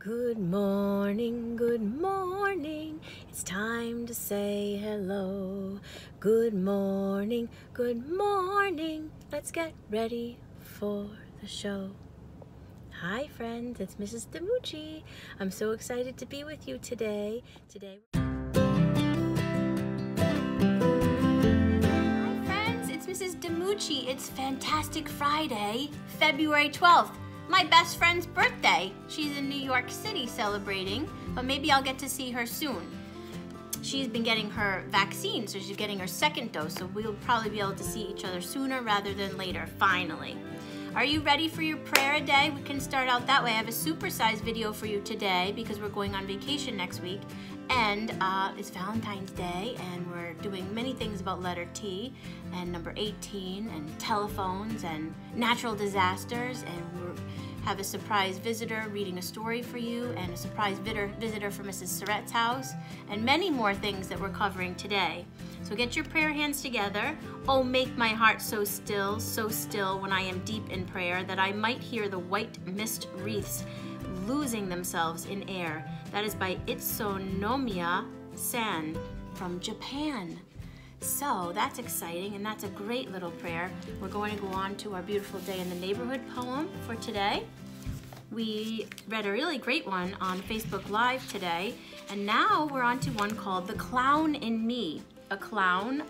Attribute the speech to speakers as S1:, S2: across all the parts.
S1: Good morning, good morning. It's time to say hello. Good morning, good morning. Let's get ready for the show. Hi friends, it's Mrs. Demucci. I'm so excited to be with you today. Hi friends, it's Mrs. Demucci. It's Fantastic Friday, February 12th. My best friend's birthday. She's in New York City celebrating, but maybe I'll get to see her soon. She's been getting her vaccine, so she's getting her second dose, so we'll probably be able to see each other sooner rather than later, finally. Are you ready for your prayer a day? We can start out that way. I have a supersized video for you today because we're going on vacation next week, and it's Valentine's Day, and we're doing many things about letter T, and number 18, and telephones, and natural disasters, and we're have a surprise visitor reading a story for you, and a surprise visitor from Mrs. Surratt's house, and many more things that we're covering today. So get your prayer hands together. Oh, make my heart so still when I am deep in prayer, that I might hear the white mist wreaths losing themselves in air. That is by Itsunomiya San from Japan. So that's exciting, and that's a great little prayer. We're going to go on to our beautiful day in the neighborhood poem for today. We read a really great one on Facebook Live today, and now we're on to one called The Clown in Me. A clown,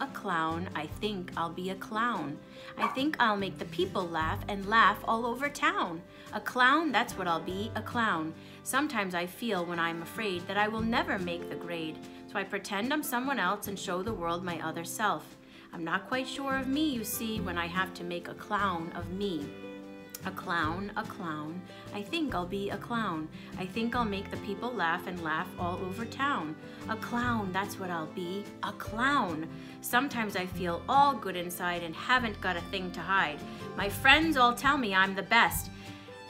S1: I think I'll be a clown. I think I'll make the people laugh and laugh all over town. A clown, that's what I'll be, a clown. Sometimes I feel when I'm afraid that I will never make the grade. So I pretend I'm someone else and show the world my other self. I'm not quite sure of me, you see, when I have to make a clown of me. A clown, I think I'll be a clown. I think I'll make the people laugh and laugh all over town. A clown, that's what I'll be, a clown. Sometimes I feel all good inside and haven't got a thing to hide. My friends all tell me I'm the best.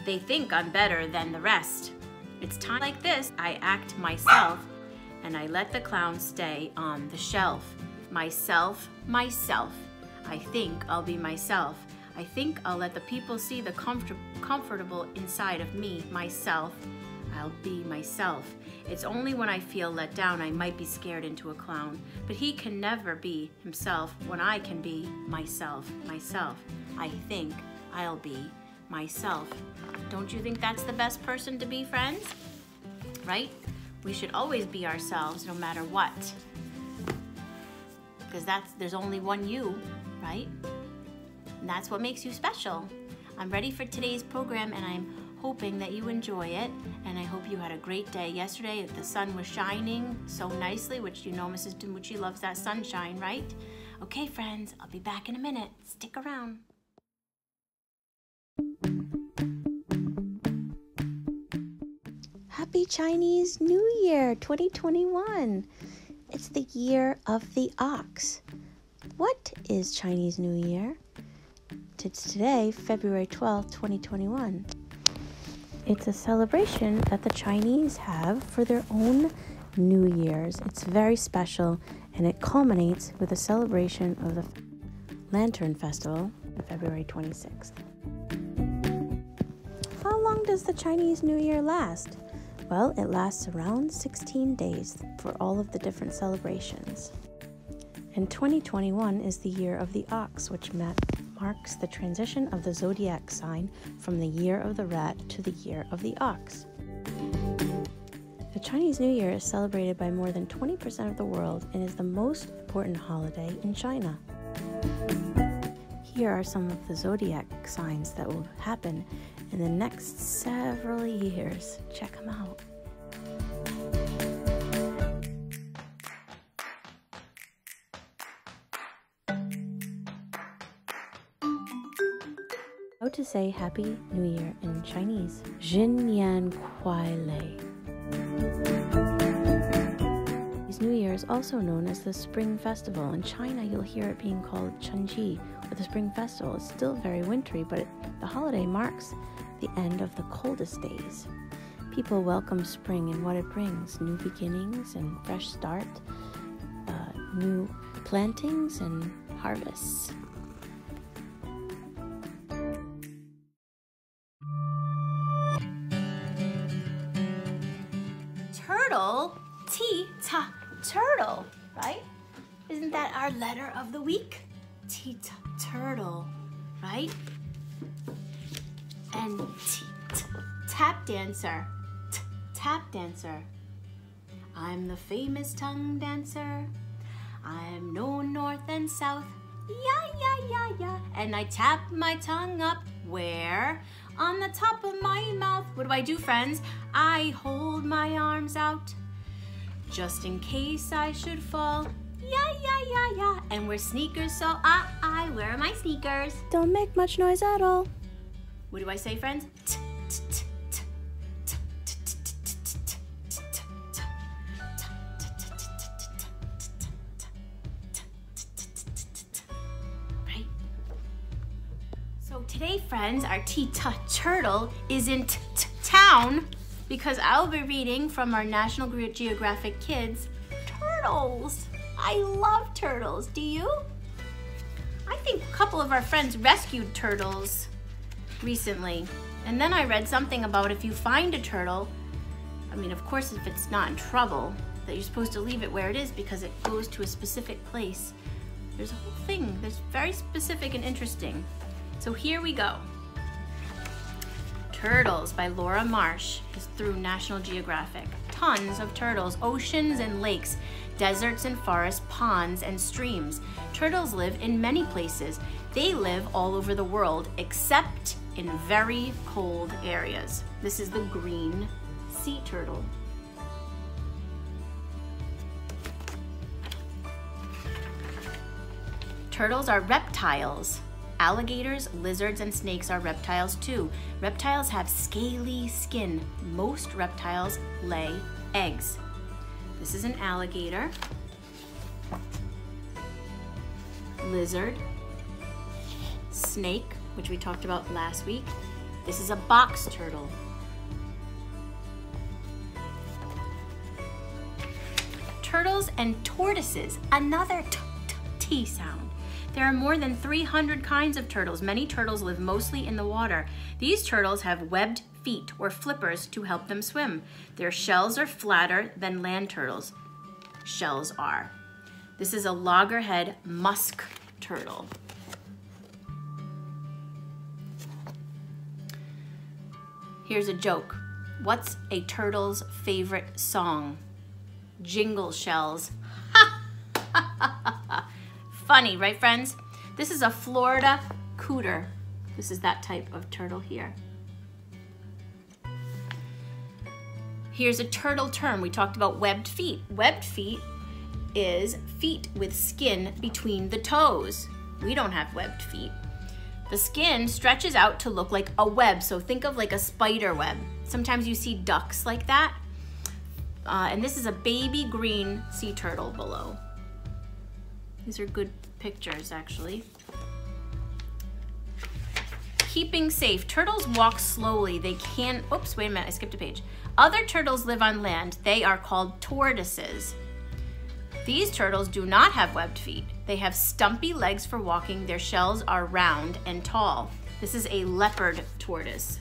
S1: They think I'm better than the rest. It's time like this, I act myself, and I let the clown stay on the shelf. Myself. I think I'll be myself. I think I'll let the people see the comfortable inside of me, myself. I'll be myself. It's only when I feel let down I might be scared into a clown, but he can never be himself when I can be myself. I think I'll be myself. Don't you think that's the best person to be, friends? Right? We should always be ourselves no matter what. Because there's only one you, right? And that's what makes you special. I'm ready for today's program, and I'm hoping that you enjoy it, and I hope you had a great day. Yesterday the sun was shining so nicely, which you know Mrs. Demucci loves that sunshine, right? Okay friends, I'll be back in a minute. Stick around.
S2: Happy Chinese New Year 2021. It's the year of the ox. What is Chinese New Year? It's today, February 12th, 2021. It's a celebration that the Chinese have for their own New Year's. It's very special, and it culminates with a celebration of the Lantern Festival on February 26th. How long does the Chinese New Year last? Well, it lasts around 16 days for all of the different celebrations. And 2021 is the year of the ox, which marks the transition of the zodiac sign from the year of the rat to the year of the ox. The Chinese New Year is celebrated by more than 20% of the world and is the most important holiday in China. Here are some of the zodiac signs that will happen in the next several years. Check them out. How to say Happy New Year in Chinese? Jinyan Kuai Lei. New Year is also known as the Spring Festival. In China, you'll hear it being called Chunji, or the Spring Festival. It's still very wintry, but the holiday marks the end of the coldest days. People welcome spring and what it brings: new beginnings and fresh start, new plantings and harvests.
S1: turtle, turtle, right? Isn't that our letter of the week? Turtle, right? And tap dancer, tap dancer. I'm the famous tongue dancer. I'm known north and south. Yeah, yeah, yeah, yeah. And I tap my tongue up where? On the top of my mouth. What do I do, friends? I hold my arms out just in case I should fall. Yeah, yeah, yeah, yeah. And wear sneakers, so I wear my sneakers.
S2: Don't make much noise at all.
S1: What do I say, friends? Right? So today, friends, our turtle is in town because I'll be reading from our National Geographic Kids turtles. I love turtles. Do you? I think a couple of our friends rescued turtles recently. And then I read something about if you find a turtle, I mean, of course, if it's not in trouble, that you're supposed to leave it where it is because it goes to a specific place. There's a whole thing that's very specific and interesting. So here we go. Turtles by Laura Marsh is through National Geographic. Tons of turtles, oceans and lakes, deserts and forests, ponds and streams. Turtles live in many places. They live all over the world, except in very cold areas. This is the green sea turtle. Turtles are reptiles. Alligators, lizards, and snakes are reptiles too. Reptiles have scaly skin. Most reptiles lay eggs. This is an alligator, lizard, snake, which we talked about last week. This is a box turtle. Turtles and tortoises, another T sound. There are more than 300 kinds of turtles. Many turtles live mostly in the water. These turtles have webbed feet or flippers to help them swim. Their shells are flatter than land turtles' shells are. This is a loggerhead musk turtle. Here's a joke. What's a turtle's favorite song? Jingle shells. Funny, right, friends? This is a Florida cooter. This is that type of turtle here. Here's a turtle term. We talked about webbed feet. Webbed feet is feet with skin between the toes. We don't have webbed feet. The skin stretches out to look like a web, so think of like a spider web. Sometimes you see ducks like that. And this is a baby green sea turtle below. These are good pictures, actually. Keeping safe. Turtles walk slowly. They can't, oops, wait a minute, I skipped a page. Other turtles live on land. They are called tortoises. These turtles do not have webbed feet. They have stumpy legs for walking. Their shells are round and tall. This is a leopard tortoise.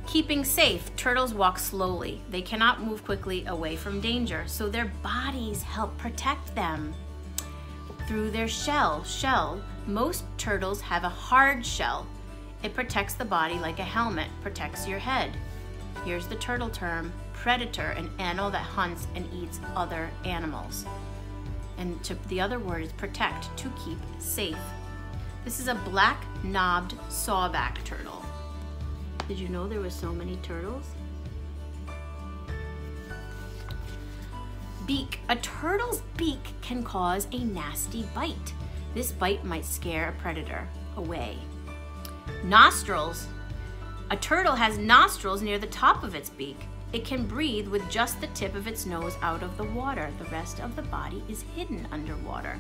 S1: Keeping safe. Turtles walk slowly. They cannot move quickly away from danger, so their bodies help protect them. Through their shell, most turtles have a hard shell. It protects the body like a helmet, protects your head. Here's the turtle term, predator, an animal that hunts and eats other animals. And the other word is protect, to keep safe. This is a black knobbed sawback turtle. Did you know there were so many turtles? Beak. A turtle's beak can cause a nasty bite. This bite might scare a predator away. Nostrils. A turtle has nostrils near the top of its beak. It can breathe with just the tip of its nose out of the water. The rest of the body is hidden underwater.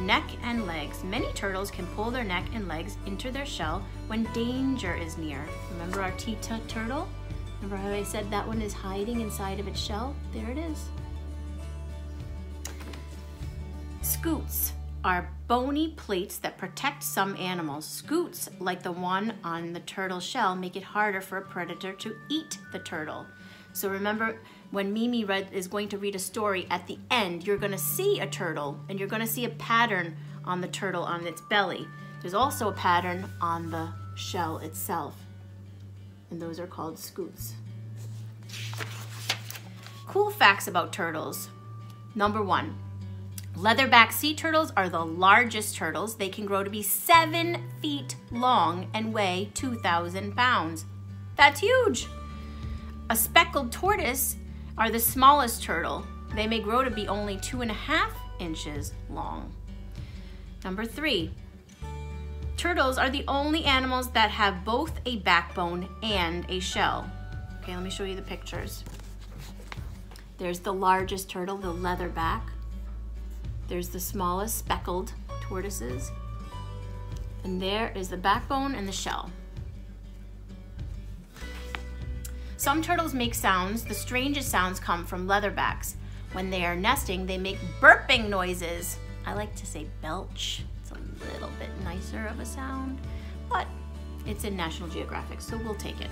S1: Neck and legs. Many turtles can pull their neck and legs into their shell when danger is near. Remember our turtle? Remember how I said that one is hiding inside of its shell? There it is. Scoots. are bony plates that protect some animals. Scutes, like the one on the turtle shell, make it harder for a predator to eat the turtle. So remember, when Mimi is going to read a story, at the end, you're gonna see a turtle and you're gonna see a pattern on the turtle on its belly. There's also a pattern on the shell itself, and those are called scutes. Cool facts about turtles. Number 1, leatherback sea turtles are the largest turtles. They can grow to be 7 feet long and weigh 2,000 pounds. That's huge. A speckled tortoise are the smallest turtle. They may grow to be only 2.5 inches long. Number 3, turtles are the only animals that have both a backbone and a shell. Okay, let me show you the pictures. There's the largest turtle, the leatherback. There's the smallest speckled tortoises. And there is the backbone and the shell. Some turtles make sounds. The strangest sounds come from leatherbacks. When they are nesting, they make burping noises. I like to say belch. It's a little bit nicer of a sound, but it's in National Geographic, so we'll take it.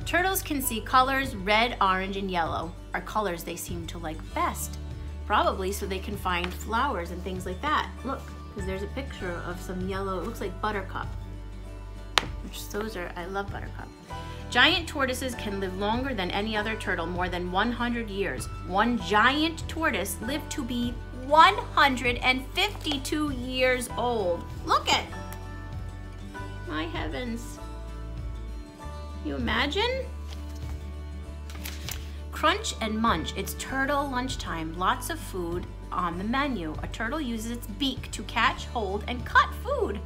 S1: Turtles can see colors. Red, orange, and yellow are colors they seem to like best. Probably so they can find flowers and things like that. Look, because there's a picture of some yellow, it looks like buttercup. Which those are, I love buttercup. Giant tortoises can live longer than any other turtle, more than 100 years. One giant tortoise lived to be 152 years old. Look at, my heavens. You imagine? Crunch and munch. It's turtle lunchtime. Lots of food on the menu. A turtle uses its beak to catch, hold, and cut food.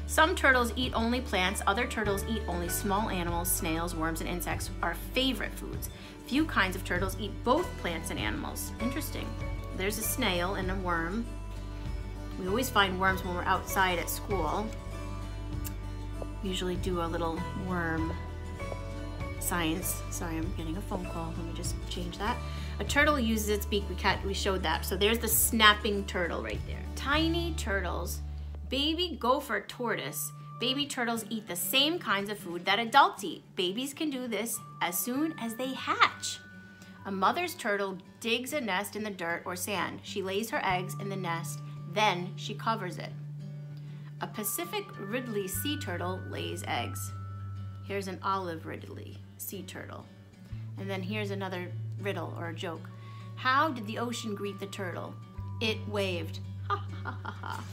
S1: Some turtles eat only plants. Other turtles eat only small animals. Snails, worms, and insects are favorite foods. Few kinds of turtles eat both plants and animals. Interesting. There's a snail and a worm. We always find worms when we're outside at school. We usually do a little worm science. Sorry, I'm getting a phone call. Let me just change that. A turtle uses its beak. We showed that. So there's the snapping turtle right there. Tiny turtles. Baby gopher tortoise. Baby turtles eat the same kinds of food that adults eat. Babies can do this as soon as they hatch. A mother's turtle digs a nest in the dirt or sand. She lays her eggs in the nest, then she covers it. A Pacific Ridley sea turtle lays eggs. Here's an olive Ridley sea turtle. And then here's another riddle or a joke. How did the ocean greet the turtle? It waved. Ha ha ha ha.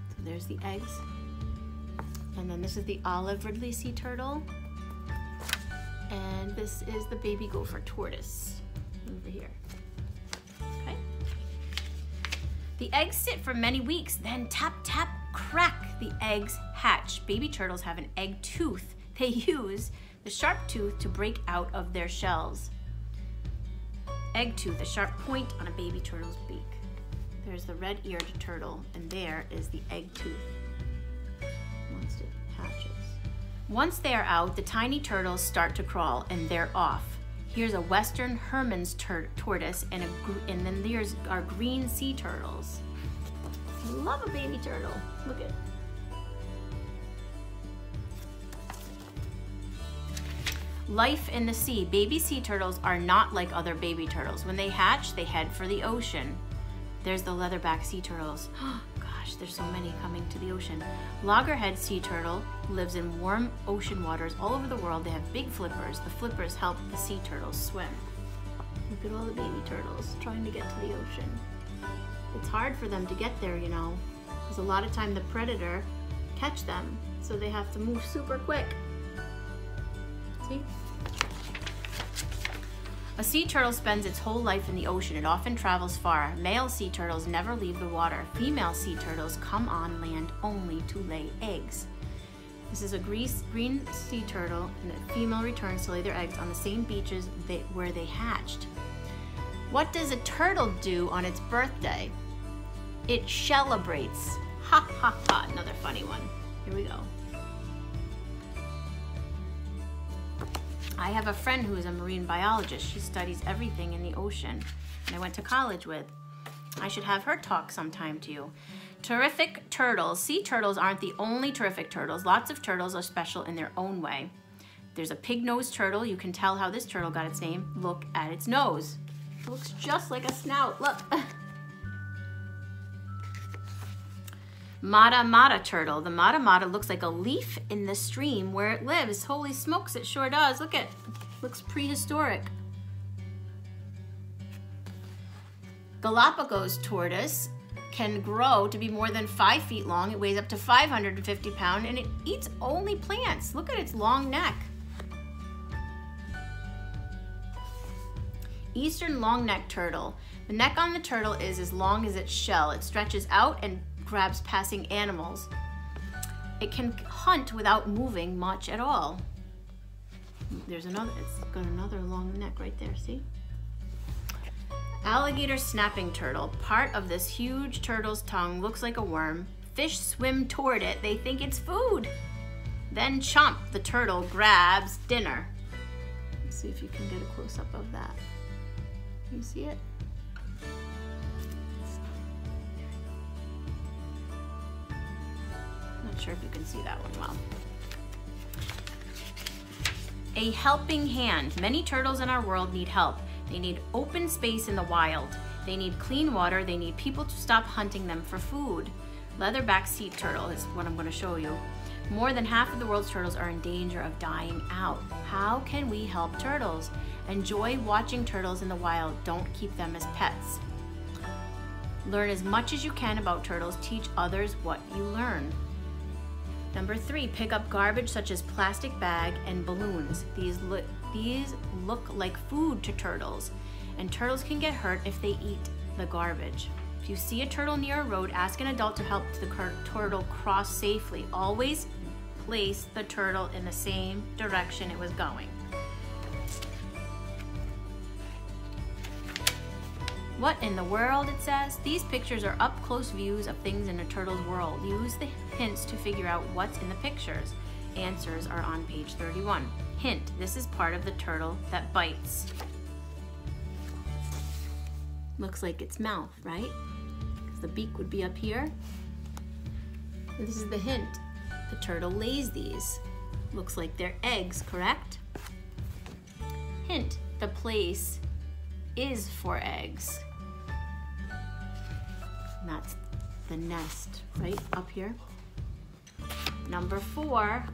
S1: So there's the eggs. And then this is the olive Ridley sea turtle. And this is the baby gopher tortoise over here. Okay. The eggs sit for many weeks, then tap, tap, crack, the eggs hatch. Baby turtles have an egg tooth. They use the sharp tooth to break out of their shells. Egg tooth, a sharp point on a baby turtle's beak. There's the red-eared turtle, and there is the egg tooth. Once it hatches. Once they are out, the tiny turtles start to crawl, and they're off. Here's a western Hermann's tortoise, and then there's our green sea turtles. I love a baby turtle. Look at it. Life in the sea. Baby sea turtles are not like other baby turtles. When they hatch, they head for the ocean. There's the leatherback sea turtles. Gosh, there's so many coming to the ocean. Loggerhead sea turtle lives in warm ocean waters all over the world. They have big flippers. The flippers help the sea turtles swim. Look at all the baby turtles trying to get to the ocean. It's hard for them to get there, you know, because a lot of time the predator catch them, so they have to move super quick. See? A sea turtle spends its whole life in the ocean. It often travels far. Male sea turtles never leave the water. Female sea turtles come on land only to lay eggs. This is a green sea turtle, and a female returns to lay their eggs on the same beaches where they hatched. What does a turtle do on its birthday? It celebrates. Ha ha ha, another funny one. Here we go. I have a friend who is a marine biologist. She studies everything in the ocean, and I went to college with. I should have her talk sometime to you. Terrific turtles. Sea turtles aren't the only terrific turtles. Lots of turtles are special in their own way. There's a pig-nosed turtle. You can tell how this turtle got its name. Look at its nose. It looks just like a snout. Look. Mata Mata turtle. The Mata Mata looks like a leaf in the stream where it lives. Holy smokes, it sure does. Look at it. Looks prehistoric. Galapagos tortoise can grow to be more than 5 feet long. It weighs up to 550 pounds and it eats only plants. Look at its long neck. Eastern long-necked turtle. The neck on the turtle is as long as its shell. It stretches out and grabs passing animals. It can hunt without moving much at all. There's another, it's got another long neck right there, see? Alligator snapping turtle. Part of this huge turtle's tongue looks like a worm. Fish swim toward it. They think it's food. Then chomp, the turtle grabs dinner. Let's see if you can get a close-up of that. Can you see it? Not sure if you can see that one well. A helping hand. Many turtles in our world need help. They need open space in the wild. They need clean water. They need people to stop hunting them for food. Leatherback sea turtle is what I'm going to show you. More than half of the world's turtles are in danger of dying out. How can we help turtles? Enjoy watching turtles in the wild. Don't keep them as pets. Learn as much as you can about turtles. Teach others what you learn. Number 3, pick up garbage such as plastic bag and balloons. These look like food to turtles, and turtles can get hurt if they eat the garbage. If you see a turtle near a road, ask an adult to help the turtle cross safely. Always place the turtle in the same direction it was going. What in the world, it says? These pictures are up-close views of things in a turtle's world. Use the hints to figure out what's in the pictures. Answers are on page 31. Hint, this is part of the turtle that bites. Looks like its mouth, right? Because the beak would be up here. This is the hint. The turtle lays these. Looks like they're eggs, correct? Hint, the place is for eggs. And that's the nest right up here. Number 4,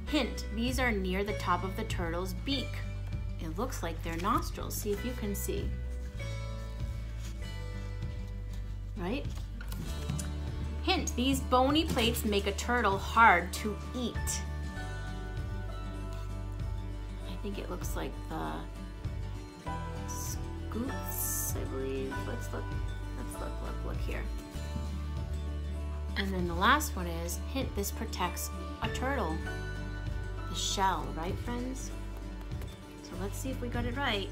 S1: hint, these are near the top of the turtle's beak. It looks like they're nostrils. See if you can see. Right? Hint, these bony plates make a turtle hard to eat. I think it looks like the scutes, I believe. Let's look here. And then the last one is, hint, this protects a turtle. The shell, right, friends? So let's see if we got it right.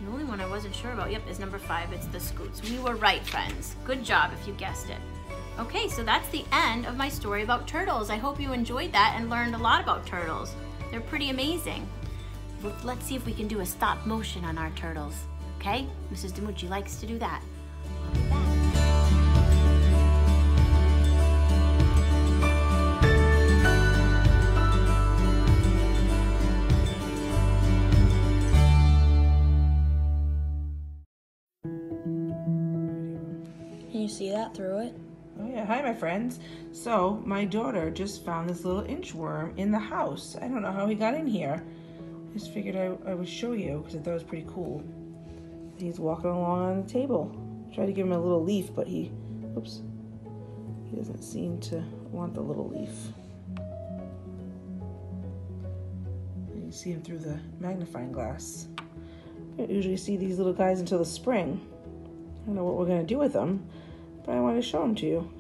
S1: The only one I wasn't sure about, yep, is number 5. It's the scutes. We were right, friends. Good job if you guessed it. Okay, so that's the end of my story about turtles. I hope you enjoyed that and learned a lot about turtles. They're pretty amazing. Let's see if we can do a stop motion on our turtles. Okay? Mrs. DiMucci likes to do that. I'll be back.
S2: Can you see that through it?
S3: Oh yeah, hi my friends. So my daughter just found this little inchworm in the house. I don't know how he got in here. I just figured I would show you because I thought it was pretty cool. He's walking along on the table. Tried to give him a little leaf, but he doesn't seem to want the little leaf. And you see him through the magnifying glass. I don't usually see these little guys until the spring. I don't know what we're gonna do with them, but I want to show him to you.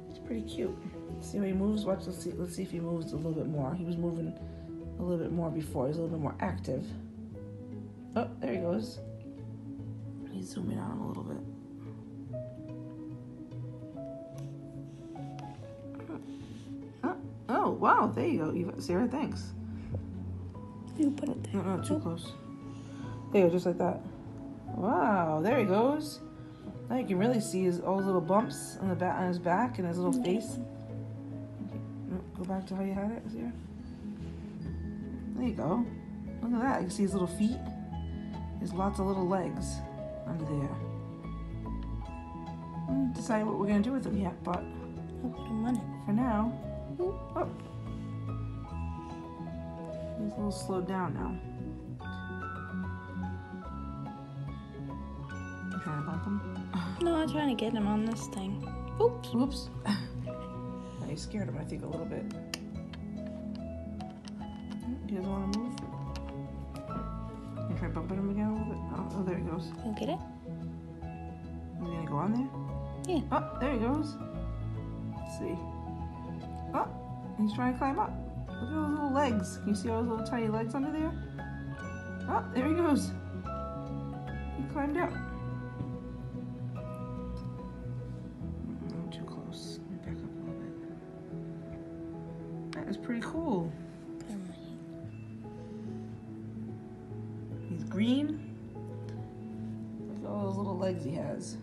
S3: It's pretty cute. See how he moves? Watch, let's see if he moves a little bit more. He was moving a little bit more before. He's a little bit more active. Oh, there he goes. He's zooming on him a little bit. Oh, wow, there you go, Sarah, thanks.
S2: You put it there.
S3: No, not too close. There you go, just like that. Wow, there he goes. Now you can really see all his little bumps on his back and his little face. Go back to how you had it. Here. There you go. Look at that. You can see his little feet. There's lots of little legs under there. I haven't decided what we're gonna do with them yet, but for now, oh, he's a little slowed down now. You trying to bump him?
S2: No, I'm trying to get him on this thing. Oops.
S3: Whoops. You scared him, I think, a little bit. He doesn't want to move. You try bumping him again a little bit? Oh, there he goes.
S2: You get it?
S3: Is he gonna go on there?
S2: Yeah.
S3: Oh, there he goes. Let's see. Oh, he's trying to climb up. Look at those little legs. Can you see all those little tiny legs under there? Oh, there he goes. He climbed up. Too close. Let me back up a little bit. That is pretty cool. He's green. Look at all those little legs he has.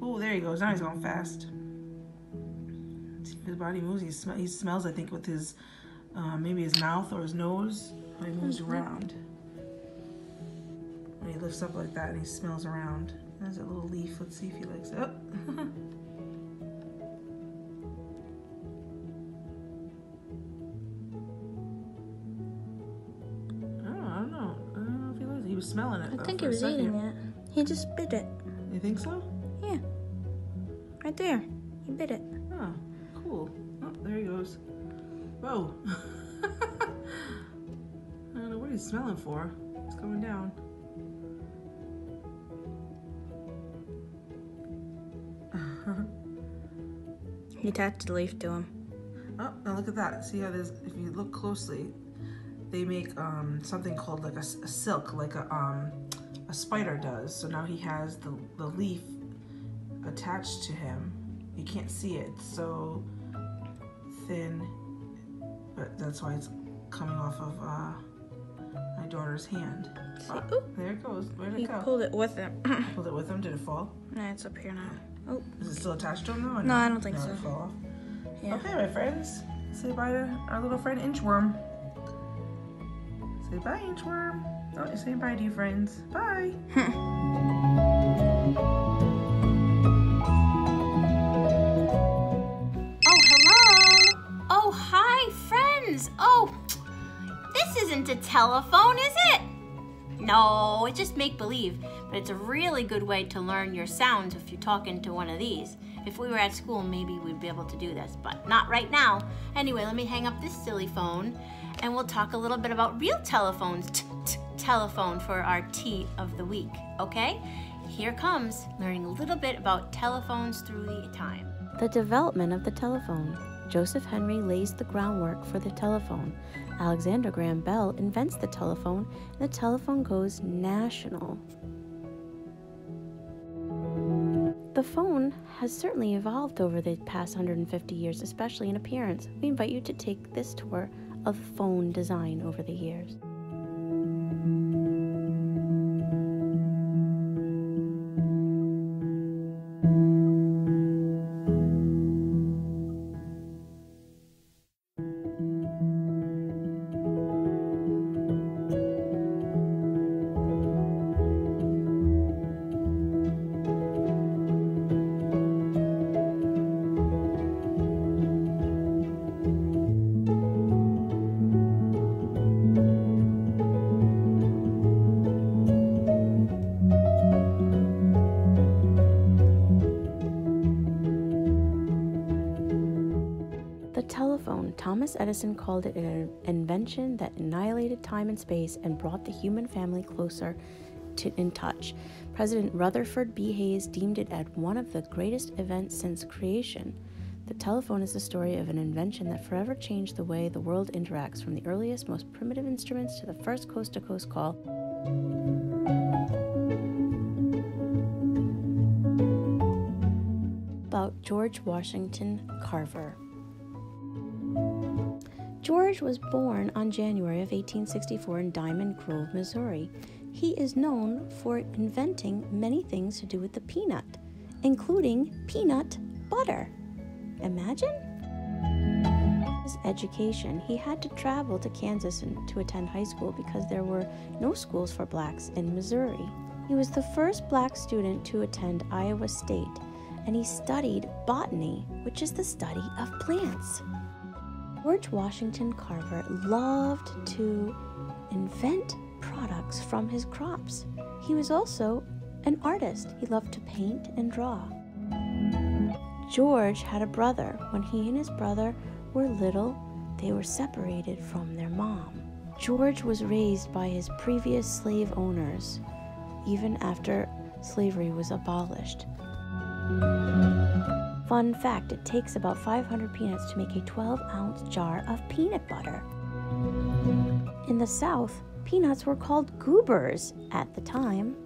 S3: Oh, there he goes. Now he's going fast. His body moves. He smells, I think, with his, maybe his mouth or his nose. How he moves around. When he lifts up like that and he smells around. There's a little leaf. Let's see if he likes it. Oh. I don't know if he likes it. He was smelling it.
S2: I think he was eating it. He just bit it.
S3: You think so?
S2: Yeah. Right there. He bit it.
S3: Oh, cool. Oh, there he goes. Whoa. I don't know what he's smelling for. It's coming down.
S2: He attached the leaf to him.
S3: Oh, now look at that. See how there's, if you look closely, they make something called like a silk, like a spider does. So now he has the leaf attached to him. You can't see it. It's so thin, but that's why it's coming off of my daughter's hand. Oh, there it goes. Where'd it go?
S2: He pulled it with him.
S3: Pulled it with him? Did it fall?
S2: No, it's up here now. Oh.
S3: Is it still attached to him though? Or
S2: No, I don't think
S3: no,
S2: so.
S3: It fell off.
S2: Yeah.
S3: Okay, my friends. Say bye to our little friend Inchworm. Say bye, Inchworm. Oh, you're saying bye to you, friends. Bye.
S1: Oh, hello. Oh, hi, friends. Oh, this isn't a telephone, is it? No, it's just make-believe, but it's a really good way to learn your sounds if you're talking to one of these. If we were at school, maybe we'd be able to do this, but not right now. Anyway, let me hang up this silly phone, and we'll talk a little bit about real telephones. Telephone for our tea of the week, okay? Here comes learning a little bit about telephones through the time.
S2: The development of the telephone. Joseph Henry lays the groundwork for the telephone. Alexander Graham Bell invents the telephone, and the telephone goes national. The phone has certainly evolved over the past 150 years, especially in appearance. We invite you to take this tour of phone design over the years. Thomas Edison called it an invention that annihilated time and space and brought the human family closer in touch. President Rutherford B. Hayes deemed it as one of the greatest events since creation. The telephone is the story of an invention that forever changed the way the world interacts, from the earliest, most primitive instruments to the first coast-to-coast call. About George Washington Carver. George was born on January of 1864 in Diamond Grove, Missouri. He is known for inventing many things to do with the peanut, including peanut butter. Imagine? His education. He had to travel to Kansas to attend high school because there were no schools for blacks in Missouri. He was the first black student to attend Iowa State, and he studied botany, which is the study of plants. George Washington Carver loved to invent products from his crops. He was also an artist. He loved to paint and draw. George had a brother. When he and his brother were little, they were separated from their mom. George was raised by his previous slave owners, even after slavery was abolished. Fun fact, it takes about 500 peanuts to make a 12-ounce jar of peanut butter. In the South, peanuts were called goobers at the time.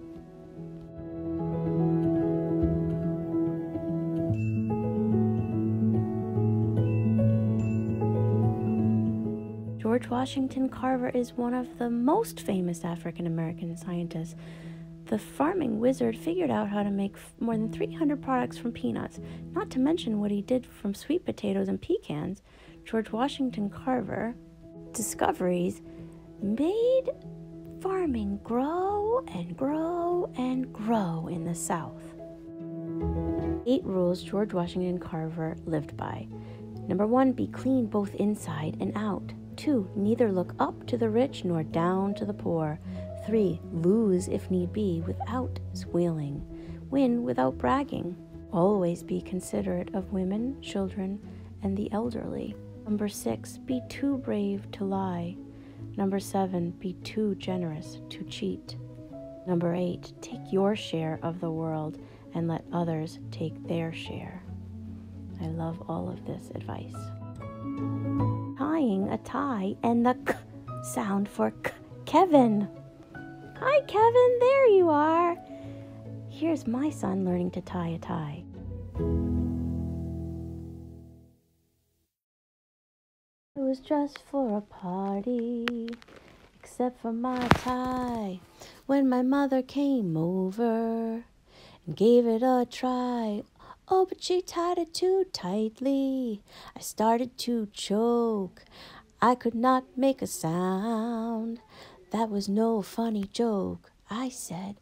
S2: George Washington Carver is one of the most famous African American scientists. The farming wizard figured out how to make more than 300 products from peanuts, not to mention what he did from sweet potatoes and pecans. George Washington Carver discoveries made farming grow and grow and grow in the South. 8 rules George Washington Carver lived by. Number 1, be clean both inside and out. 2, neither look up to the rich nor down to the poor. 3, lose if need be without squealing. Win without bragging. Always be considerate of women, children, and the elderly. Number 6, be too brave to lie. Number 7, be too generous to cheat. Number 8, take your share of the world and let others take their share. I love all of this advice. Tying a tie and the k sound for Kevin. Hi, Kevin, there you are. Here's my son learning to tie a tie. It was just for a party, except for my tie. When my mother came over and gave it a try, oh, but she tied it too tightly. I started to choke. I could not make a sound. That was no funny joke. I said,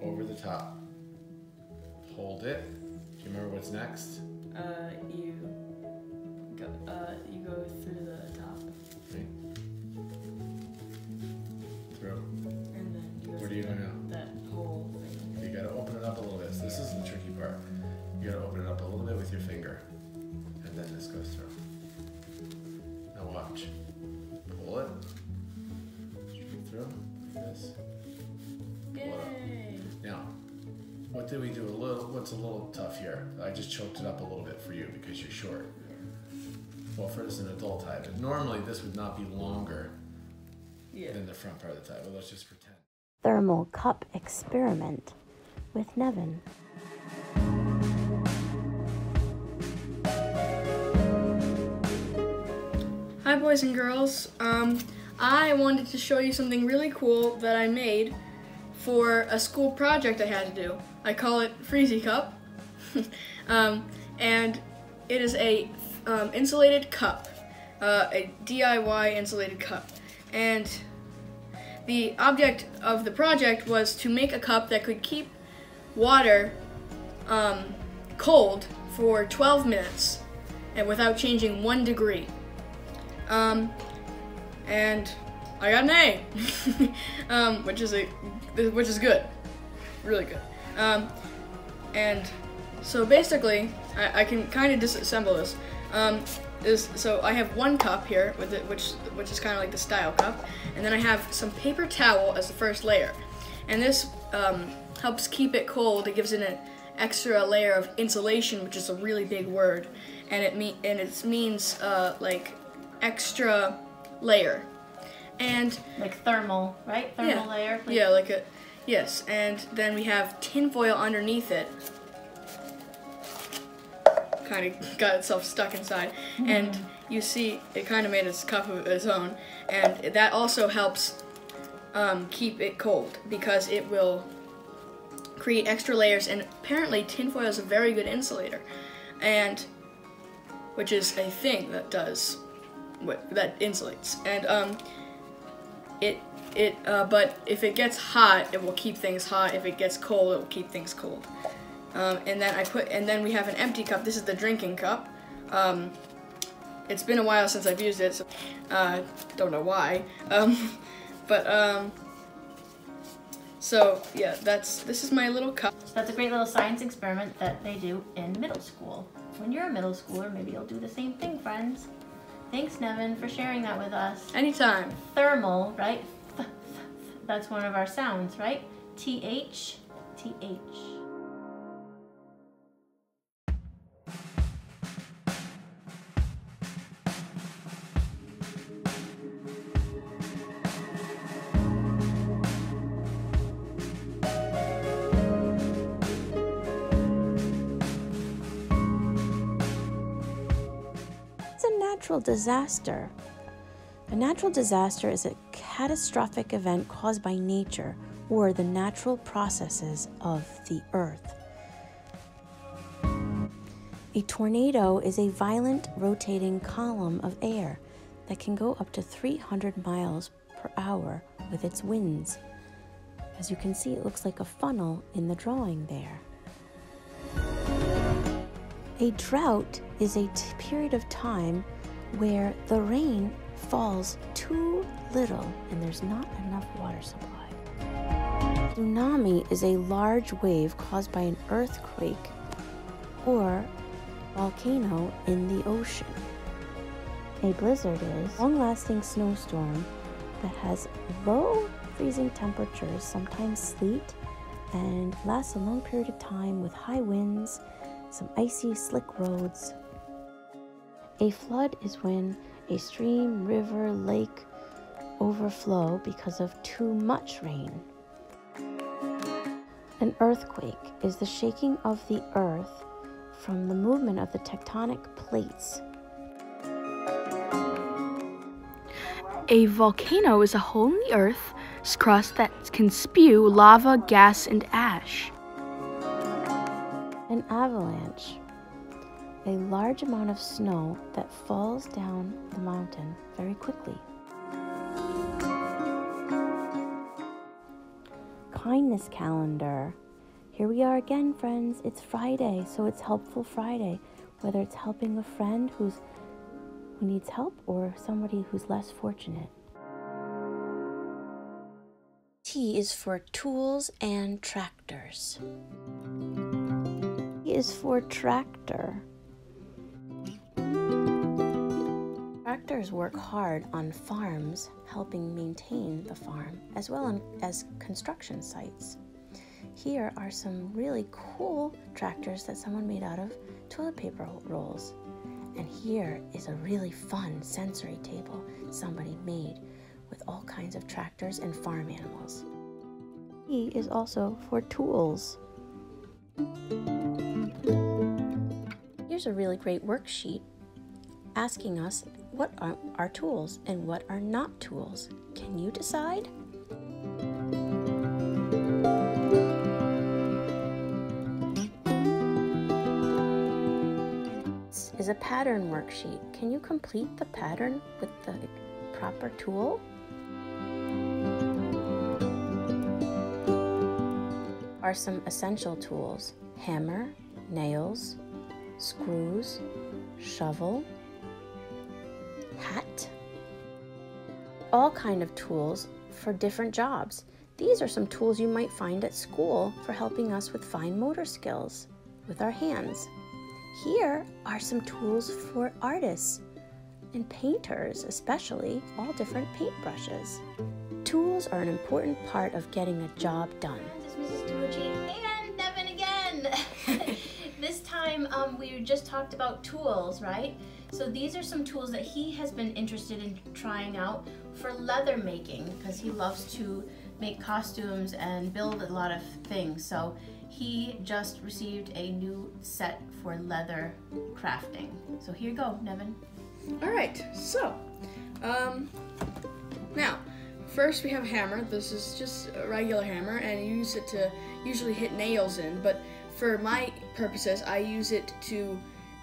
S4: over the top. Hold it. Do you remember what's next?
S5: You go through the top.
S4: Right. Through.
S5: And then you go
S4: Where do you go now?
S5: that whole thing.
S4: You gotta open it up a little bit. This is the tricky part. You gotta open it up a little bit with your finger. And then this goes through. Now watch. Pull it. Straight through. Like this. Pull it up.
S5: Yay!
S4: Now, what did we do what's a little tough here? I just choked it up a little bit for you because you're short. Well, for as an adult tie, but normally this would not be longer than the front part of the tie, but let's just pretend.
S2: Thermal cup experiment with Nevin.
S6: Hi boys and girls, I wanted to show you something really cool that I made for a school project I had to do. I call it Freezy Cup, and it is a insulated cup, a DIY insulated cup. And the object of the project was to make a cup that could keep water cold for 12 minutes and without changing 1 degree. And I got an A, which is good, really good. And so basically, I can kind of disassemble this. So I have one cup here with it, which is kind of like the style cup, and then I have some paper towel as the first layer, and this helps keep it cold. It gives it an extra layer of insulation, which is a really big word, and it means like extra layer, and
S1: Like thermal, right? Thermal layer.
S6: yeah, like a yes. And then we have tin foil underneath it, kind of got itself stuck inside. And you see it kind of made its cup of its own, and that also helps keep it cold because it will create extra layers, and apparently tinfoil is a very good insulator, and which is a thing that does that insulates. And but if it gets hot, it will keep things hot. If it gets cold, it will keep things cold. And then we have an empty cup. This is the drinking cup. It's been a while since I've used it, so don't know why. So yeah, this is my little cup.
S1: So that's a great little science experiment that they do in middle school. When you're a middle schooler, maybe you'll do the same thing, friends. Thanks, Nevin, for sharing that with us.
S6: Anytime.
S1: Thermal, right? That's one of our sounds, right? TH, TH.
S2: Natural disaster. A natural disaster is a catastrophic event caused by nature or the natural processes of the earth. A tornado is a violent rotating column of air that can go up to 300 miles per hour with its winds. As you can see, it looks like a funnel in the drawing there. A drought is a period of time where the rain falls too little and there's not enough water supply. Tsunami is a large wave caused by an earthquake or volcano in the ocean. A blizzard is a long-lasting snowstorm that has low freezing temperatures, sometimes sleet, and lasts a long period of time with high winds, some icy, slick roads. A flood is when a stream, river, lake overflow because of too much rain. An earthquake is the shaking of the earth from the movement of the tectonic plates.
S7: A volcano is a hole in the earth's crust that can spew lava, gas, and ash.
S2: An avalanche. A large amount of snow that falls down the mountain very quickly. Kindness calendar. Here we are again, friends. It's Friday, so it's Helpful Friday. Whether it's helping a friend who needs help or somebody who's less fortunate. T is for tools and tractors. T is for tractor. Tractors work hard on farms, helping maintain the farm, as well as construction sites. Here are some really cool tractors that someone made out of toilet paper rolls. And here is a really fun sensory table somebody made with all kinds of tractors and farm animals. T is also for tools. Here's a really great worksheet asking us what are our tools and what are not tools. Can you decide? This is a pattern worksheet. Can you complete the pattern with the proper tool? Are some essential tools: hammer, nails, screws, shovel, hat. All kind of tools for different jobs. These are some tools you might find at school for helping us with fine motor skills with our hands. Here are some tools for artists and painters, especially all different paintbrushes. Tools are an important part of getting a job done.
S1: This is Mrs. DeMucci and Nevin again. This time we just talked about tools, right? So these are some tools that he has been interested in trying out for leather making because he loves to make costumes and build a lot of things. So he just received a new set for leather crafting. So here you go, Nevin.
S6: All right, so now first we have a hammer. This is just a regular hammer, and you use it to usually hit nails in, but for my purposes I use it to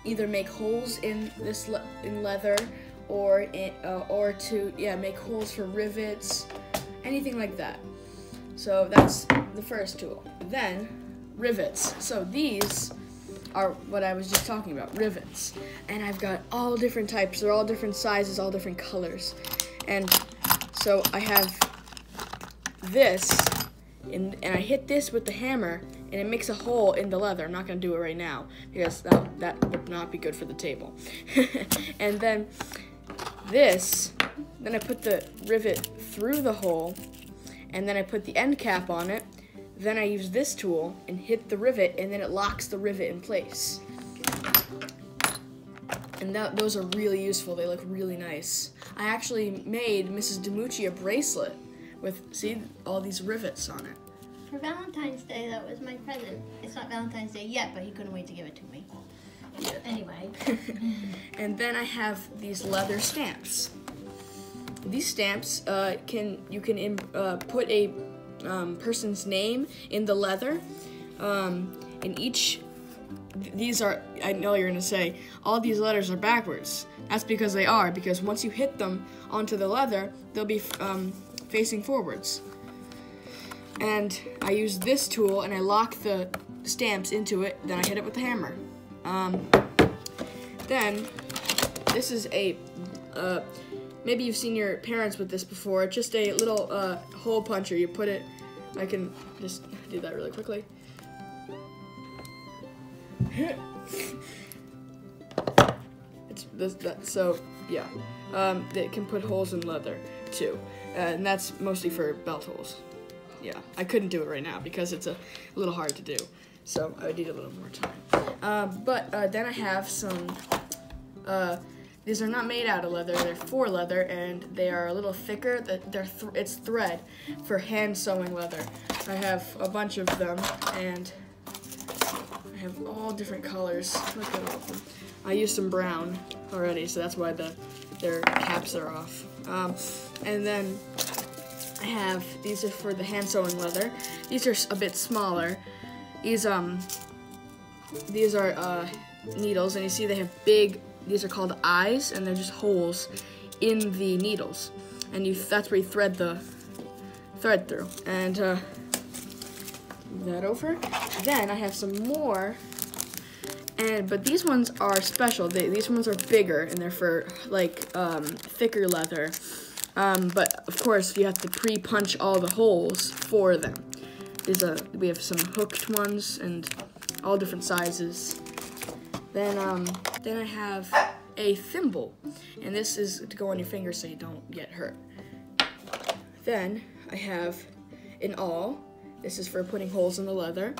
S6: either make holes in this in leather or to make holes for rivets, anything like that. So that's the first tool. Then rivets. So these are what I was just talking about, rivets. And I've got all different types. They're all different sizes, all different colors. And so I have this, and I hit this with the hammer, and it makes a hole in the leather. I'm not going to do it right now because that would not be good for the table. And then this, then I put the rivet through the hole, and then I put the end cap on it. Then I use this tool and hit the rivet, and then it locks the rivet in place. And those are really useful. They look really nice. I actually made Mrs. DiMucci a bracelet with, see, all these rivets on it.
S1: For Valentine's Day, that was my present. It's not Valentine's Day yet, but he couldn't wait to give it to me.
S6: Yeah.
S1: Anyway.
S6: And then I have these leather stamps. These stamps you can put a person's name in the leather. And these are, I know you're gonna say, all these letters are backwards. That's because they are, because once you hit them onto the leather, they'll be facing forwards. And I use this tool and I lock the stamps into it, then I hit it with the hammer. Then, this is a, maybe you've seen your parents with this before, just a little hole puncher. You put it, I can just do that really quickly. So yeah, it can put holes in leather too, and that's mostly for belt holes. Yeah, I couldn't do it right now because it's a little hard to do, so I would need a little more time. But then I have some, these are not made out of leather, they're for leather, and they are a little thicker. It's thread for hand sewing leather. I have a bunch of them, and I have all different colors. Look at all of them. I used some brown already, so that's why their caps are off. And then I have, these are for the hand sewing leather. These are a bit smaller. These are needles, and you see they have big, these are called eyes, and they're just holes in the needles. And that's where you thread the thread through. And move that over. Then I have some more, but these ones are special. These ones are bigger, and they're for like thicker leather. But of course, you have to pre-punch all the holes for them. We have some hooked ones and all different sizes. Then I have a thimble, and this is to go on your finger so you don't get hurt. Then I have an awl. This is for putting holes in the leather.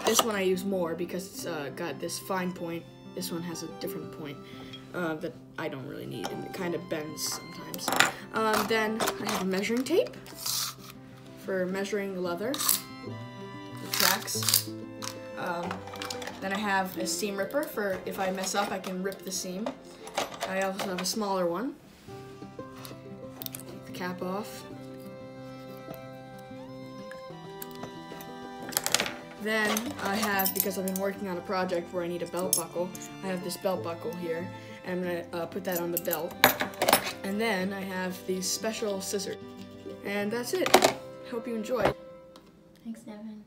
S6: This one I use more because it's got this fine point. This one has a different point that I don't really need, and it kind of bends sometimes. Then I have a measuring tape for measuring leather, the tracks. Then I have a seam ripper for if I mess up, I can rip the seam. I also have a smaller one. Take the cap off. Then I have, because I've been working on a project where I need a belt buckle, I have this belt buckle here, and I'm gonna put that on the belt. And then I have these special scissors. And that's it. Hope you enjoy.
S1: Thanks, Nevin.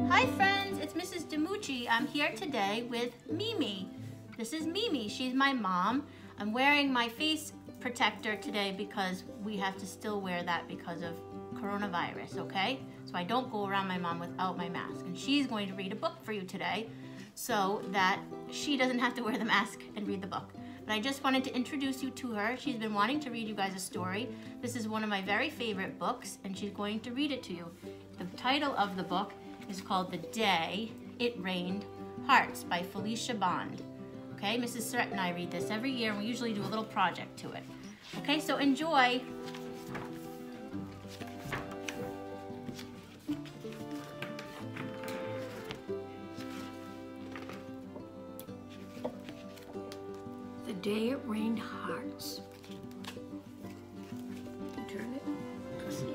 S1: Hi friends, it's Mrs. DiMucci. I'm here today with Mimi. This is Mimi, she's my mom. I'm wearing my face protector today because we have to still wear that because of coronavirus, okay? So I don't go around my mom without my mask. And she's going to read a book for you today so that she doesn't have to wear the mask and read the book. But I just wanted to introduce you to her. She's been wanting to read you guys a story. This is one of my very favorite books, and she's going to read it to you. The title of the book is called The Day It Rained Hearts by Felicia Bond. Okay, Mrs. Surratt and I read this every year, and we usually do a little project to it. Okay, so enjoy.
S8: The Day It Rained Hearts. Turn it. Let's see.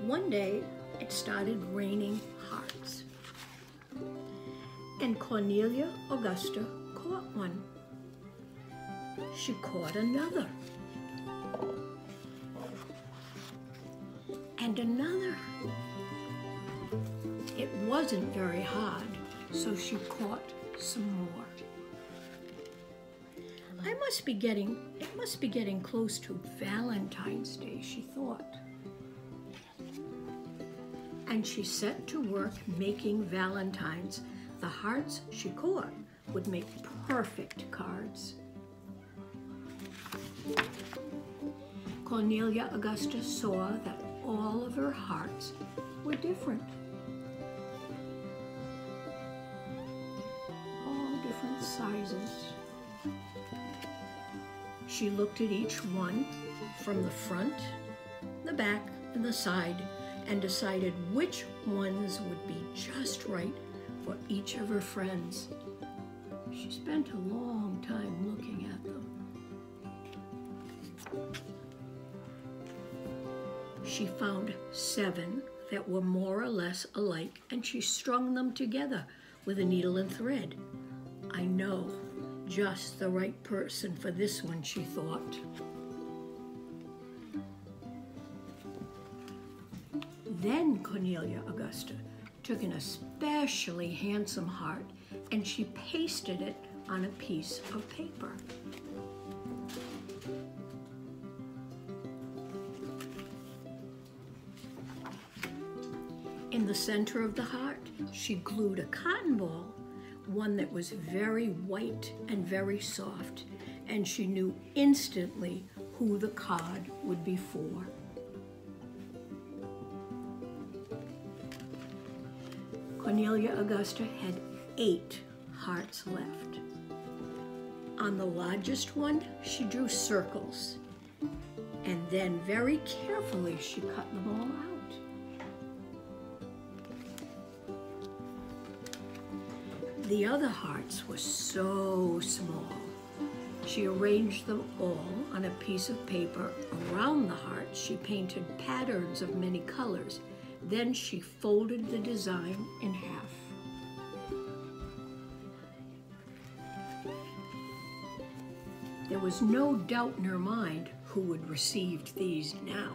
S8: One day, it started raining hearts. And Cornelia Augusta caught one. She caught another. And another. It wasn't very hard, so she caught some more. It must be getting close to Valentine's Day, she thought. And she set to work making valentines. The hearts she caught would make perfect cards. Cornelia Augusta saw that all of her hearts were different. All different sizes. She looked at each one from the front, the back, and the side, and decided which ones would be just right for each of her friends. She spent a long time looking at them. She found 7 that were more or less alike, and she strung them together with a needle and thread. I know, just the right person for this one, she thought. Then Cornelia Augusta took an especially handsome heart and she pasted it on a piece of paper. In the center of the heart, she glued a cotton ball, one that was very white and very soft, and she knew instantly who the card would be for. Cornelia Augusta had 8 hearts left. On the largest one, she drew circles, and then very carefully she cut them all out. The other hearts were so small. She arranged them all on a piece of paper. Around the hearts, she painted patterns of many colors. Then she folded the design in half. There was no doubt in her mind who would receive these now.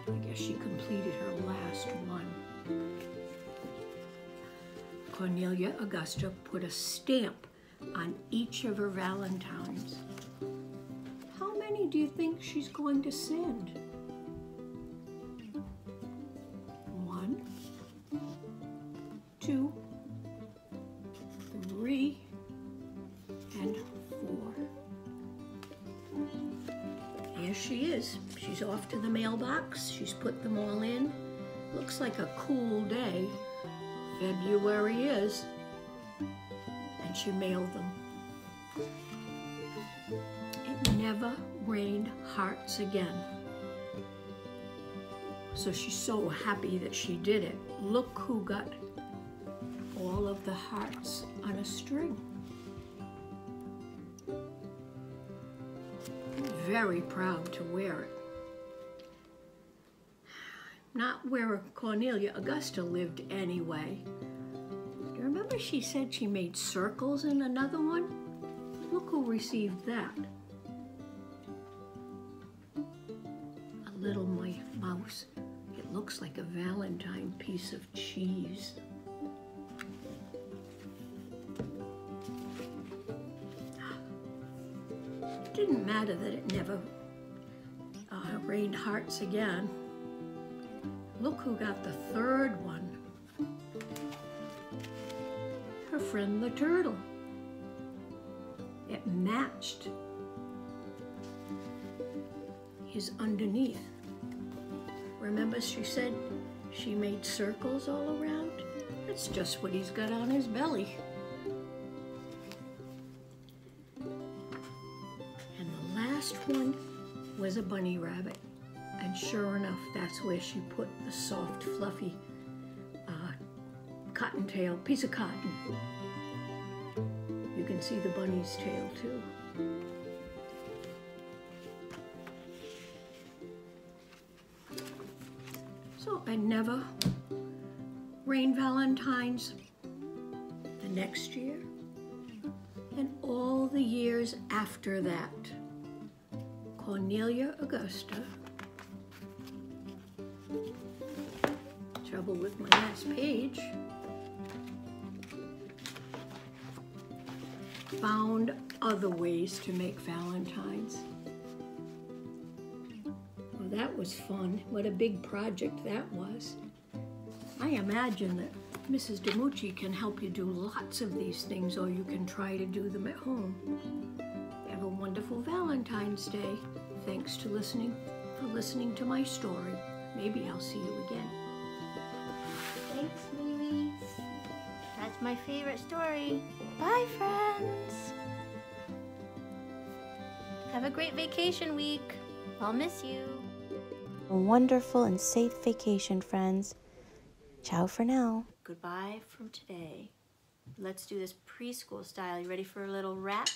S8: I guess she completed her last one. Cornelia Augusta put a stamp on each of her valentines. How many do you think she's going to send? 1, 2, 3, and 4. Here she is. She's off to the mailbox. She's put them all in. Looks like a cool day. February is. And she mailed them. It never rained hearts again. So she's so happy that she did it. Look who got all of the hearts on a string. Very proud to wear it. Not where Cornelia Augusta lived anyway. Do you remember she said she made circles in another one? Look who received that. A little mouse. It looks like a Valentine piece of cheese. It didn't matter that it never rained hearts again. Look who got the third one. Her friend the turtle. It matched his underneath. Remember she said she made circles all around. That's just what he's got on his belly. And the last one was a bunny rabbit. And sure enough, that's where she put the soft, fluffy cottontail, piece of cotton. You can see the bunny's tail too. So I never rained Valentines the next year and all the years after that. Cornelia Augusta. Trouble with my last page. Found other ways to make Valentines. Well, that was fun. What a big project that was. I imagine that Mrs. DiMucci can help you do lots of these things, or you can try to do them at home. Have a wonderful Valentine's Day. Thanks for listening to my story. Maybe I'll see you again.
S1: Thanks, Mimi. That's my favorite story. Bye, friends. Have a great vacation week. I'll miss you.
S2: A wonderful and safe vacation, friends. Ciao for now.
S1: Goodbye from today. Let's do this preschool style. You ready for a little rap?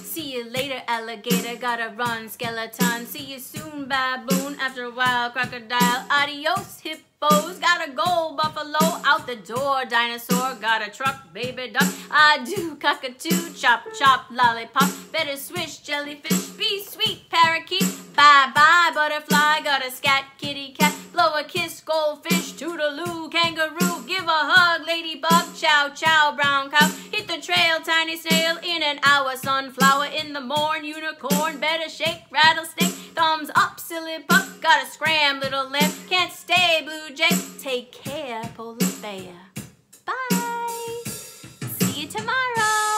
S1: See you later, alligator, gotta run, skeleton. See you soon, baboon, after a while, crocodile. Adios, hippos, gotta go, buffalo, out the door, dinosaur, got a truck, baby duck. I do cockatoo, chop, chop, lollipop, better swish, jellyfish, be sweet, parakeet. Bye-bye, butterfly, got a scat, kitty cat, blow a kiss, goldfish, toodaloo, kangaroo, give a hug, ladybug, chow, chow, brown cow, hit the trail, tiny snail, in an hour, sunflower, in the morn, unicorn, better shake, rattlesnake, thumbs up, silly pup, gotta scram, little lamb, can't stay, blue jay, take care, polar bear. Bye! See you tomorrow!